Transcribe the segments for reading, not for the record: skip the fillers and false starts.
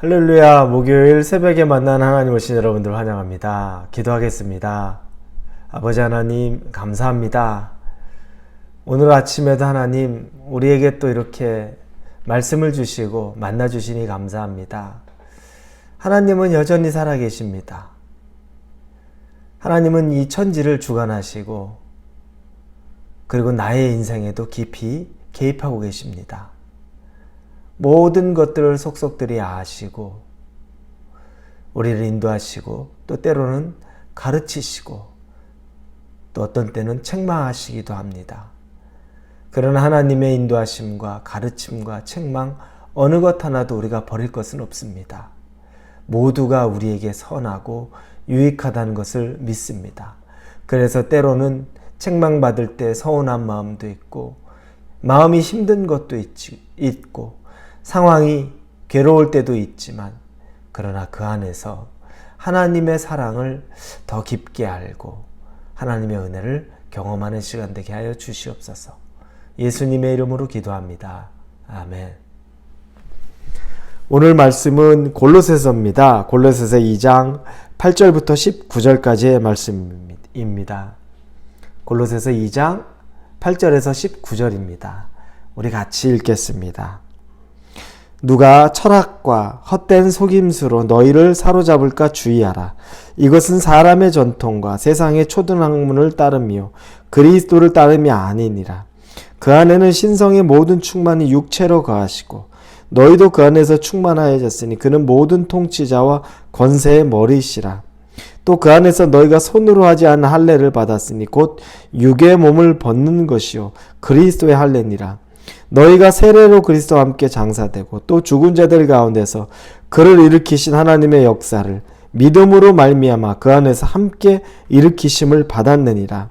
할렐루야. 목요일 새벽에 만난 하나님 오신 여러분들 환영합니다. 기도하겠습니다. 아버지 하나님 감사합니다. 오늘 아침에도 하나님 우리에게 또 이렇게 말씀을 주시고 만나 주시니 감사합니다. 하나님은 여전히 살아계십니다. 하나님은 이 천지를 주관하시고 그리고 나의 인생에도 깊이 개입하고 계십니다. 모든 것들을 속속들이 아시고 우리를 인도하시고 또 때로는 가르치시고 또 어떤 때는 책망하시기도 합니다. 그러나 하나님의 인도하심과 가르침과 책망 어느 것 하나도 우리가 버릴 것은 없습니다. 모두가 우리에게 선하고 유익하다는 것을 믿습니다. 그래서 때로는 책망받을 때 서운한 마음도 있고 마음이 힘든 것도 있고 상황이 괴로울 때도 있지만 그러나 그 안에서 하나님의 사랑을 더 깊게 알고 하나님의 은혜를 경험하는 시간 되게 하여 주시옵소서. 예수님의 이름으로 기도합니다. 아멘. 오늘 말씀은 골로새서입니다. 골로새서 2장 8절부터 19절까지의 말씀입니다. 골로새서 2장 8절에서 19절입니다. 우리 같이 읽겠습니다. 누가 철학과 헛된 속임수로 너희를 사로잡을까 주의하라. 이것은 사람의 전통과 세상의 초등학문을 따름이요 그리스도를 따름이 아니니라. 그 안에는 신성의 모든 충만이 육체로 거하시고 너희도 그 안에서 충만하여졌으니 그는 모든 통치자와 권세의 머리시라. 또 그 안에서 너희가 손으로 하지 않은 할례를 받았으니 곧 육의 몸을 벗는 것이요 그리스도의 할례니라. 너희가 세례로 그리스도와 함께 장사되고 또 죽은 자들 가운데서 그를 일으키신 하나님의 역사를 믿음으로 말미암아 그 안에서 함께 일으키심을 받았느니라.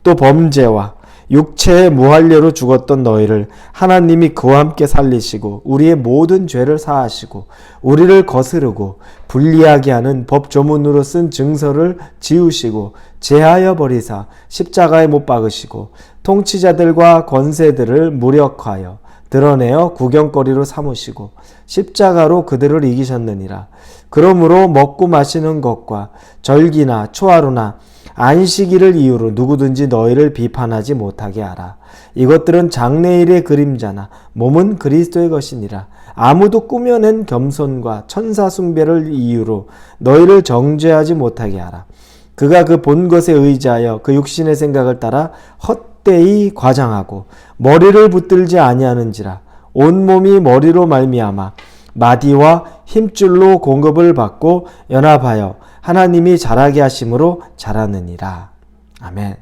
또 범죄와 육체의 무할례로 죽었던 너희를 하나님이 그와 함께 살리시고 우리의 모든 죄를 사하시고 우리를 거스르고 불리하게 하는 법조문으로 쓴 증서를 지우시고 제하여 버리사 십자가에 못 박으시고 통치자들과 권세들을 무력하여 드러내어 구경거리로 삼으시고 십자가로 그들을 이기셨느니라. 그러므로 먹고 마시는 것과 절기나 초하루나 안식일을 이유로 누구든지 너희를 비판하지 못하게 하라. 이것들은 장래일의 그림자나 몸은 그리스도의 것이니라. 아무도 꾸며낸 겸손과 천사 숭배를 이유로 너희를 정죄하지 못하게 하라. 그가 그 본 것에 의지하여 그 육신의 생각을 따라 헛되이 과장하고 머리를 붙들지 아니하는지라. 온몸이 머리로 말미암아 마디와 힘줄로 공급을 받고 연합하여 하나님이 자라게 하심으로 자라느니라. 아멘.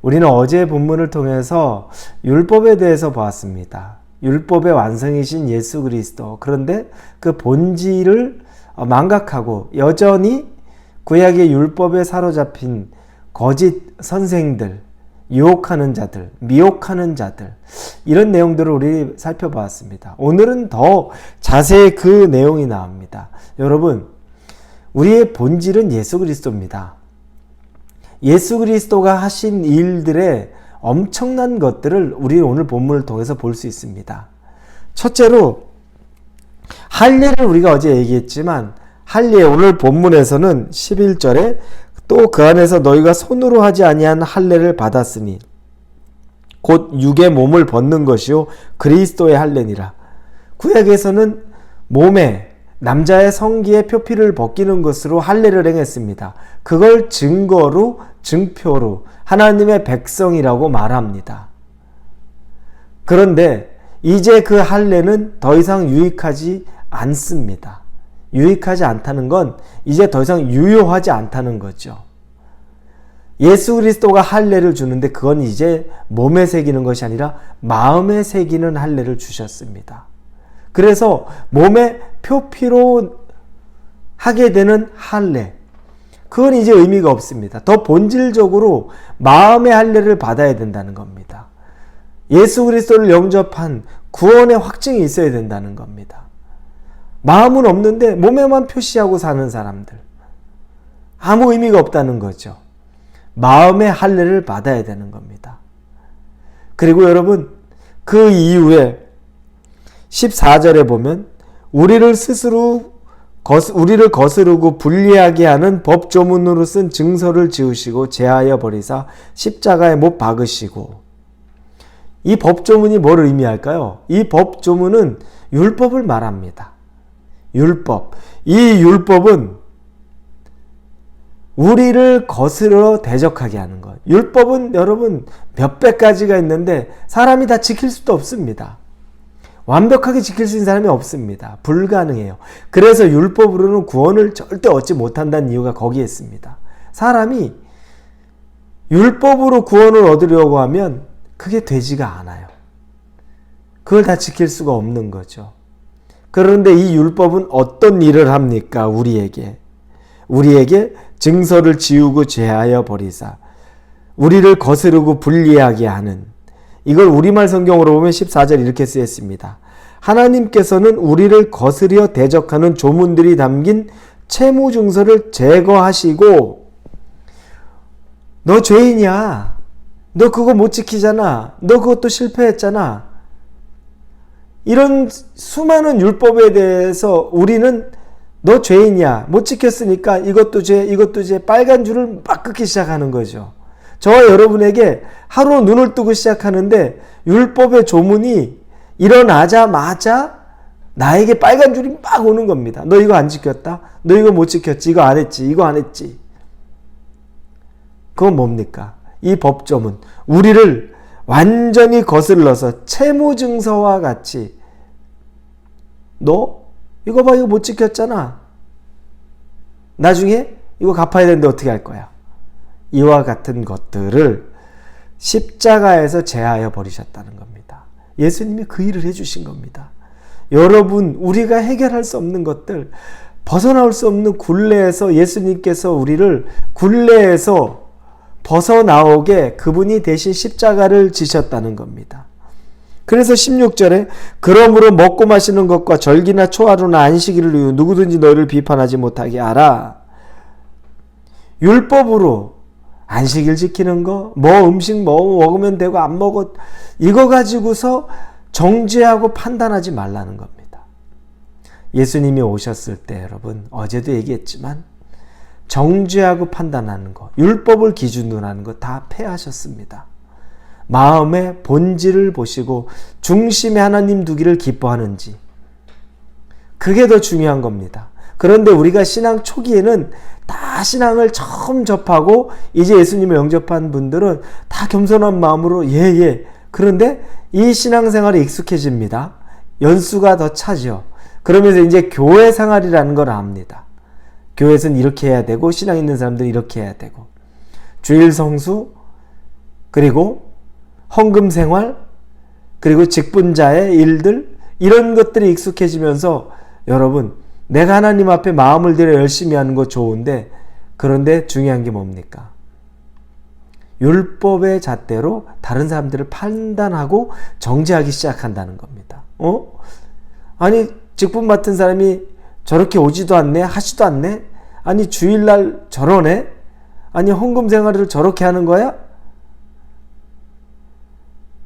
우리는 어제 본문을 통해서 율법에 대해서 보았습니다. 율법의 완성이신 예수 그리스도. 그런데 그 본질을 망각하고 여전히 구약의 율법에 사로잡힌 거짓 선생들, 유혹하는 자들, 미혹하는 자들, 이런 내용들을 우리 살펴보았습니다. 오늘은 더 자세히 그 내용이 나옵니다. 여러분, 우리의 본질은 예수 그리스도입니다. 예수 그리스도가 하신 일들의 엄청난 것들을 우리 오늘 본문을 통해서 볼 수 있습니다. 첫째로 할례를 우리가 어제 얘기했지만 할례 오늘 본문에서는 11절에 또 그 안에서 너희가 손으로 하지 아니한 할례를 받았으니 곧 육의 몸을 벗는 것이요 그리스도의 할례니라. 구약에서는 몸에 남자의 성기의 표피를 벗기는 것으로 할례를 행했습니다. 그걸 증거로 증표로 하나님의 백성이라고 말합니다. 그런데 이제 그 할례는 더 이상 유익하지 않습니다. 유익하지 않다는 건 이제 더 이상 유효하지 않다는 거죠. 예수 그리스도가 할례를 주는데 그건 이제 몸에 새기는 것이 아니라 마음에 새기는 할례를 주셨습니다. 그래서 몸에 표피로 하게 되는 할례, 그건 이제 의미가 없습니다. 더 본질적으로 마음의 할례를 받아야 된다는 겁니다. 예수 그리스도를 영접한 구원의 확증이 있어야 된다는 겁니다. 마음은 없는데 몸에만 표시하고 사는 사람들, 아무 의미가 없다는 거죠. 마음의 할례를 받아야 되는 겁니다. 그리고 여러분, 그 이후에 14절에 보면 우리를 거스르고 불리하게 하는 법조문으로 쓴 증서를 지우시고 제하여 버리사 십자가에 못 박으시고. 이 법조문이 뭘 의미할까요? 이 법조문은 율법을 말합니다. 율법. 이 율법은 우리를 거스러 대적하게 하는 것. 율법은 여러분 몇백 가지가 있는데 사람이 다 지킬 수도 없습니다. 완벽하게 지킬 수 있는 사람이 없습니다. 불가능해요. 그래서 율법으로는 구원을 절대 얻지 못한다는 이유가 거기에 있습니다. 사람이 율법으로 구원을 얻으려고 하면 그게 되지가 않아요. 그걸 다 지킬 수가 없는 거죠. 그런데 이 율법은 어떤 일을 합니까? 우리에게 증서를 지우고 제하여 버리사 우리를 거스르고 불리하게 하는, 이걸 우리말 성경으로 보면 14절 이렇게 쓰였습니다. 하나님께서는 우리를 거스려 대적하는 조문들이 담긴 채무 증서를 제거하시고, 너 죄인이야. 너 그거 못 지키잖아. 너 그것도 실패했잖아. 이런 수많은 율법에 대해서 우리는 너 죄인이야. 못 지켰으니까 이것도 죄, 빨간 줄을 막 긋기 시작하는 거죠. 저와 여러분에게 하루 눈을 뜨고 시작하는데 율법의 조문이 일어나자마자 나에게 빨간 줄이 막 오는 겁니다. 너 이거 안 지켰다? 너 이거 못 지켰지? 이거 안 했지? 이거 안 했지? 그건 뭡니까? 이 법조문, 우리를 완전히 거슬러서 채무증서와 같이 너 이거 봐, 이거 못 지켰잖아. 나중에 이거 갚아야 되는데 어떻게 할 거야? 이와 같은 것들을 십자가에서 제하여 버리셨다는 겁니다. 예수님이 그 일을 해주신 겁니다. 여러분, 우리가 해결할 수 없는 것들, 벗어나올 수 없는 굴레에서 예수님께서 우리를 굴레에서 벗어나오게 그분이 대신 십자가를 지셨다는 겁니다. 그래서 16절에 그러므로 먹고 마시는 것과 절기나 초하루나 안식일을 이유 누구든지 너희를 비판하지 못하게 하라. 율법으로 안식일 지키는 거, 음식 먹으면 되고 안 먹어, 이거 가지고서 정죄하고 판단하지 말라는 겁니다. 예수님이 오셨을 때 여러분, 어제도 얘기했지만 정죄하고 판단하는 거, 율법을 기준으로 하는 거 다 폐하셨습니다. 마음의 본질을 보시고 중심에 하나님 두기를 기뻐하는지, 그게 더 중요한 겁니다. 그런데 우리가 신앙 초기에는 다 신앙을 처음 접하고 이제 예수님을 영접한 분들은 다 겸손한 마음으로 예. 그런데 이 신앙생활에 익숙해집니다. 연수가 더 차죠. 그러면서 이제 교회 생활이라는 걸 압니다. 교회에서는 이렇게 해야 되고 신앙 있는 사람들은 이렇게 해야 되고, 주일 성수, 그리고 헌금 생활, 그리고 직분자의 일들, 이런 것들이 익숙해지면서 여러분, 내가 하나님 앞에 마음을 들여 열심히 하는 거 좋은데, 그런데 중요한 게 뭡니까? 율법의 잣대로 다른 사람들을 판단하고 정죄하기 시작한다는 겁니다. 아니, 직분 맡은 사람이 저렇게 오지도 않네, 하지도 않네? 아니, 주일날 저러네? 아니, 헌금 생활을 저렇게 하는 거야?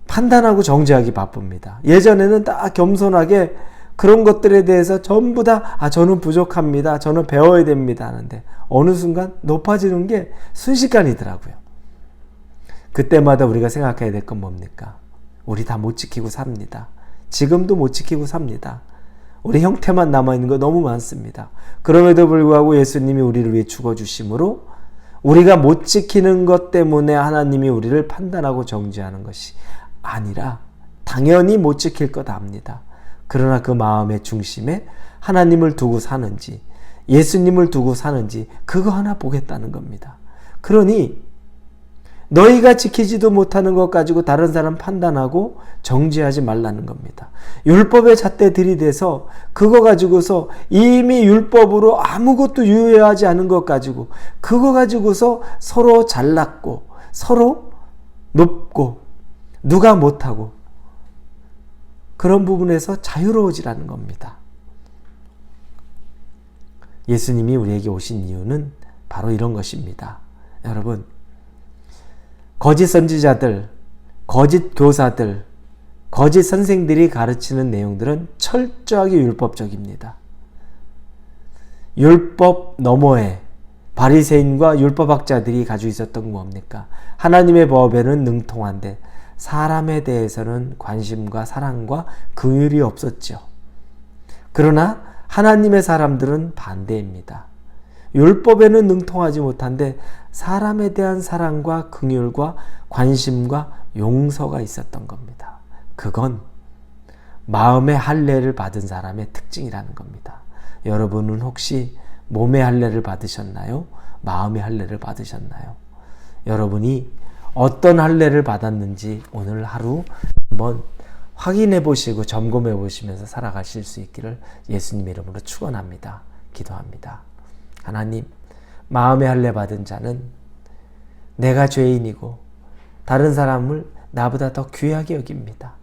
판단하고 정죄하기 바쁩니다. 예전에는 다 겸손하게 그런 것들에 대해서 전부 다 저는 부족합니다. 저는 배워야 됩니다 하는데 어느 순간 높아지는 게 순식간이더라고요. 그때마다 우리가 생각해야 될 건 뭡니까? 우리 다 못 지키고 삽니다. 지금도 못 지키고 삽니다. 우리 형태만 남아있는 거 너무 많습니다. 그럼에도 불구하고 예수님이 우리를 위해 죽어주심으로 우리가 못 지키는 것 때문에 하나님이 우리를 판단하고 정죄하는 것이 아니라, 당연히 못 지킬 것 압니다. 그러나 그 마음의 중심에 하나님을 두고 사는지 예수님을 두고 사는지 그거 하나 보겠다는 겁니다. 그러니 너희가 지키지도 못하는 것 가지고 다른 사람 판단하고 정죄하지 말라는 겁니다. 율법의 잣대 들이대서 그거 가지고서 이미 율법으로 아무것도 유효하지 않은 것 가지고 그거 가지고서 서로 잘났고 서로 높고 누가 못하고 그런 부분에서 자유로워지라는 겁니다. 예수님이 우리에게 오신 이유는 바로 이런 것입니다. 여러분, 거짓 선지자들, 거짓 교사들, 거짓 선생들이 가르치는 내용들은 철저하게 율법적입니다. 율법 너머에 바리새인과 율법학자들이 가지고 있었던 건 뭡니까? 하나님의 법에는 능통한데 사람에 대해서는 관심과 사랑과 긍휼이 없었죠. 그러나 하나님의 사람들은 반대입니다. 율법에는 능통하지 못한데 사람에 대한 사랑과 긍휼과 관심과 용서가 있었던 겁니다. 그건 마음의 할례를 받은 사람의 특징이라는 겁니다. 여러분은 혹시 몸의 할례를 받으셨나요? 마음의 할례를 받으셨나요? 여러분이 어떤 할례를 받았는지 오늘 하루 한번 확인해 보시고 점검해 보시면서 살아가실 수 있기를 예수님 이름으로 축원합니다. 기도합니다. 하나님, 마음의 할례 받은 자는 내가 죄인이고 다른 사람을 나보다 더 귀하게 여깁니다.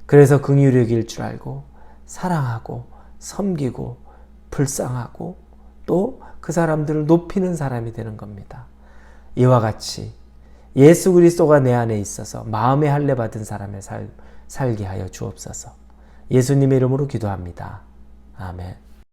그래서 긍휼히 여길 줄 알고 사랑하고 섬기고 불쌍하고 또 그 사람들을 높이는 사람이 되는 겁니다. 이와 같이 예수 그리스도가 내 안에 있어서 마음의 할례 받은 사람의 삶 살게 하여 주옵소서. 예수님의 이름으로 기도합니다. 아멘.